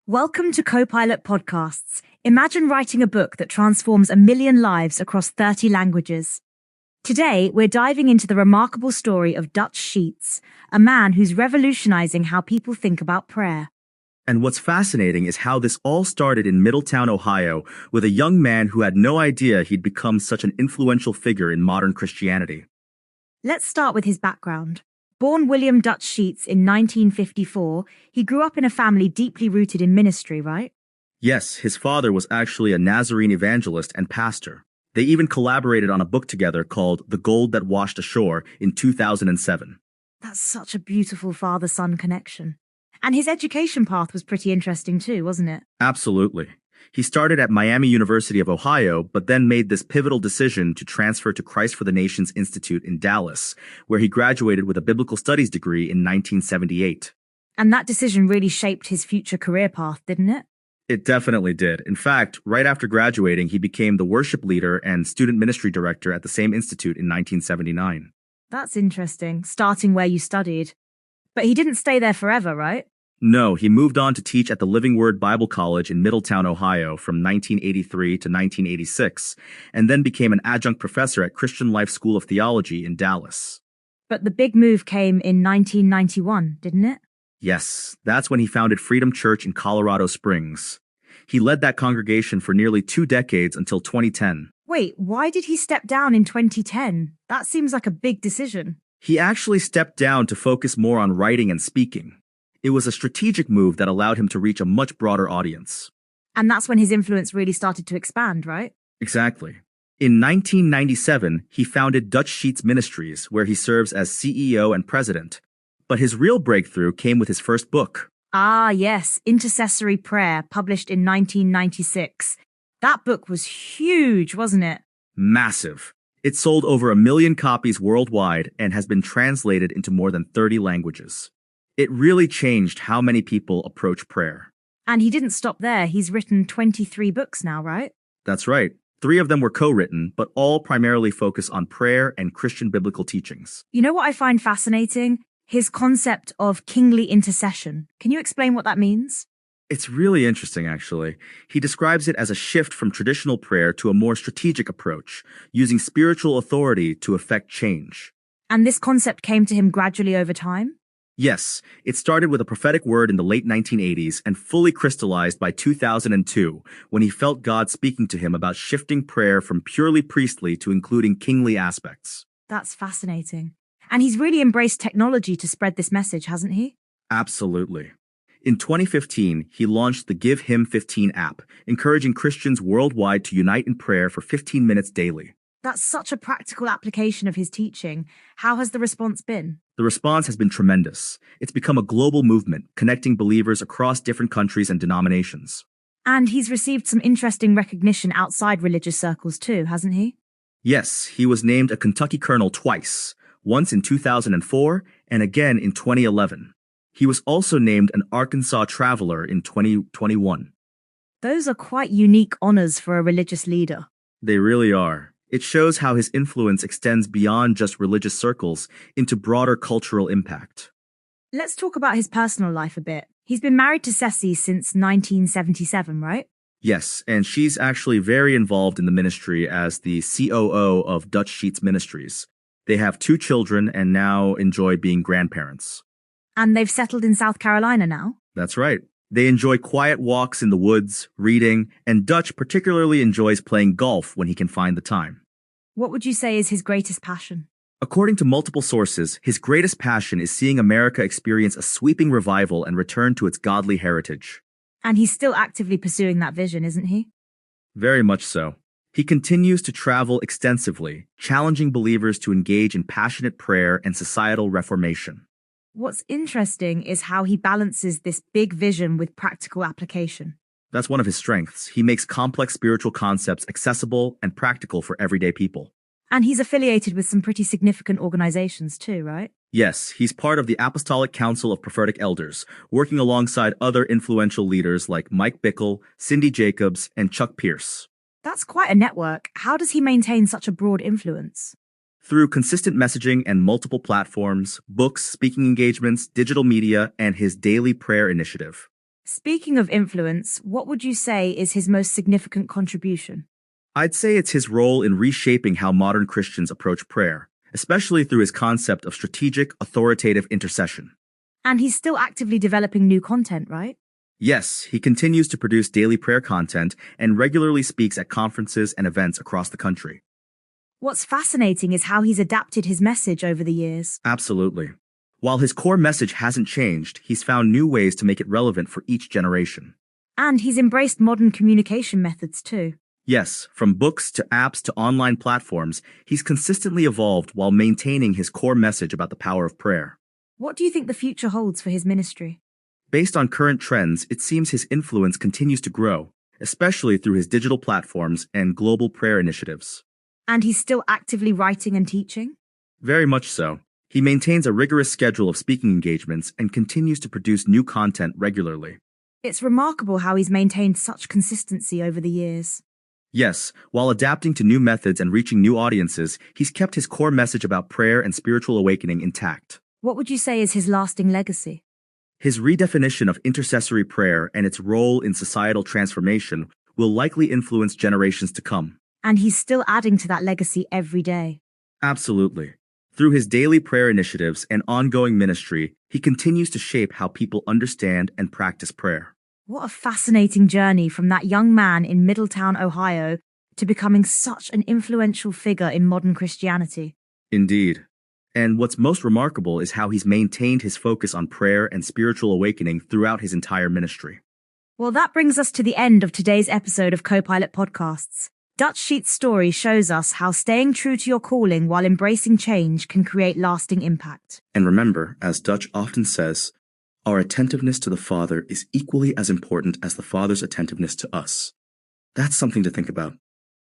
Welcome to Copilot Podcasts. Imagine writing a book that transforms 1 million lives across 30 languages. Today, we're diving into the remarkable story of Dutch Sheets, a man who's revolutionizing how people think about prayer. And what's fascinating is how this all started in Middletown, Ohio, with a young man who had no idea he'd become such an influential figure in modern Christianity. Let's start with his background. Born William Dutch Sheets in 1954, he grew up in a family deeply rooted in ministry, right? Yes, his father was actually a Nazarene evangelist and pastor. They even collaborated on a book together called The Gold That Washed Ashore in 2007. That's such a beautiful father-son connection. And his education path was pretty interesting too, wasn't it? Absolutely. He started at Miami University of Ohio, but then made this pivotal decision to transfer to Christ for the Nations Institute in Dallas, where he graduated with a biblical studies degree in 1978. And that decision really shaped his future career path, didn't it? It definitely did. In fact, right after graduating, he became the worship leader and student ministry director at the same institute in 1979. That's interesting, starting where you studied. But he didn't stay there forever, right? No, he moved on to teach at the Living Word Bible College in Middletown, Ohio from 1983 to 1986, and then became an adjunct professor at Christian Life School of Theology in Dallas. But the big move came in 1991, didn't it? Yes, that's when he founded Freedom Church in Colorado Springs. He led that congregation for nearly 2 decades until 2010. Wait, why did he step down in 2010? That seems like a big decision. He actually stepped down to focus more on writing and speaking. It was a strategic move that allowed him to reach a much broader audience. And that's when his influence really started to expand, right? Exactly. In 1997, he founded Dutch Sheets Ministries, where he serves as CEO and president. But his real breakthrough came with his first book. Ah, yes, Intercessory Prayer, published in 1996. That book was huge, wasn't it? Massive. It sold over 1 million copies worldwide and has been translated into more than 30 languages. It really changed how many people approach prayer. And he didn't stop there. He's written 23 books now, right? That's right. 3 of them were co-written, but all primarily focus on prayer and Christian biblical teachings. You know what I find fascinating? His concept of kingly intercession. Can you explain what that means? It's really interesting, actually. He describes it as a shift from traditional prayer to a more strategic approach, using spiritual authority to effect change. And this concept came to him gradually over time? Yes, it started with a prophetic word in the late 1980s and fully crystallized by 2002 when he felt God speaking to him about shifting prayer from purely priestly to including kingly aspects. That's fascinating. And he's really embraced technology to spread this message, hasn't he? Absolutely. In 2015, he launched the Give Him 15 app, encouraging Christians worldwide to unite in prayer for 15 minutes daily. That's such a practical application of his teaching. How has the response been? The response has been tremendous. It's become a global movement, connecting believers across different countries and denominations. And he's received some interesting recognition outside religious circles too, hasn't he? Yes, he was named a Kentucky Colonel twice, once in 2004 and again in 2011. He was also named an Arkansas Traveler in 2021. Those are quite unique honors for a religious leader. They really are. It shows how his influence extends beyond just religious circles into broader cultural impact. Let's talk about his personal life a bit. He's been married to Ceci since 1977, right? Yes, and she's actually very involved in the ministry as the COO of Dutch Sheets Ministries. They have 2 children and now enjoy being grandparents. And they've settled in South Carolina now? That's right. They enjoy quiet walks in the woods, reading, and Dutch particularly enjoys playing golf when he can find the time. What would you say is his greatest passion? According to multiple sources, his greatest passion is seeing America experience a sweeping revival and return to its godly heritage. And he's still actively pursuing that vision, isn't he? Very much so. He continues to travel extensively, challenging believers to engage in passionate prayer and societal reformation. What's interesting is how he balances this big vision with practical application. That's one of his strengths. He makes complex spiritual concepts accessible and practical for everyday people. And he's affiliated with some pretty significant organizations too, right? Yes, he's part of the Apostolic Council of Prophetic Elders, working alongside other influential leaders like Mike Bickle, Cindy Jacobs, and Chuck Pierce. That's quite a network. How does he maintain such a broad influence? Through consistent messaging and multiple platforms, books, speaking engagements, digital media, and his daily prayer initiative. Speaking of influence, what would you say is his most significant contribution? I'd say it's his role in reshaping how modern Christians approach prayer, especially through his concept of strategic, authoritative intercession. And he's still actively developing new content, right? Yes, he continues to produce daily prayer content and regularly speaks at conferences and events across the country. What's fascinating is how he's adapted his message over the years. Absolutely. While his core message hasn't changed, he's found new ways to make it relevant for each generation. And he's embraced modern communication methods too. Yes, from books to apps to online platforms, he's consistently evolved while maintaining his core message about the power of prayer. What do you think the future holds for his ministry? Based on current trends, it seems his influence continues to grow, especially through his digital platforms and global prayer initiatives. And he's still actively writing and teaching? Very much so. He maintains a rigorous schedule of speaking engagements and continues to produce new content regularly. It's remarkable how he's maintained such consistency over the years. Yes, while adapting to new methods and reaching new audiences, he's kept his core message about prayer and spiritual awakening intact. What would you say is his lasting legacy? His redefinition of intercessory prayer and its role in societal transformation will likely influence generations to come. And he's still adding to that legacy every day. Absolutely. Through his daily prayer initiatives and ongoing ministry, he continues to shape how people understand and practice prayer. What a fascinating journey from that young man in Middletown, Ohio, to becoming such an influential figure in modern Christianity. Indeed. And what's most remarkable is how he's maintained his focus on prayer and spiritual awakening throughout his entire ministry. Well, that brings us to the end of today's episode of Copilot Podcasts. Dutch Sheet's story shows us how staying true to your calling while embracing change can create lasting impact. And remember, as Dutch often says, our attentiveness to the Father is equally as important as the Father's attentiveness to us. That's something to think about.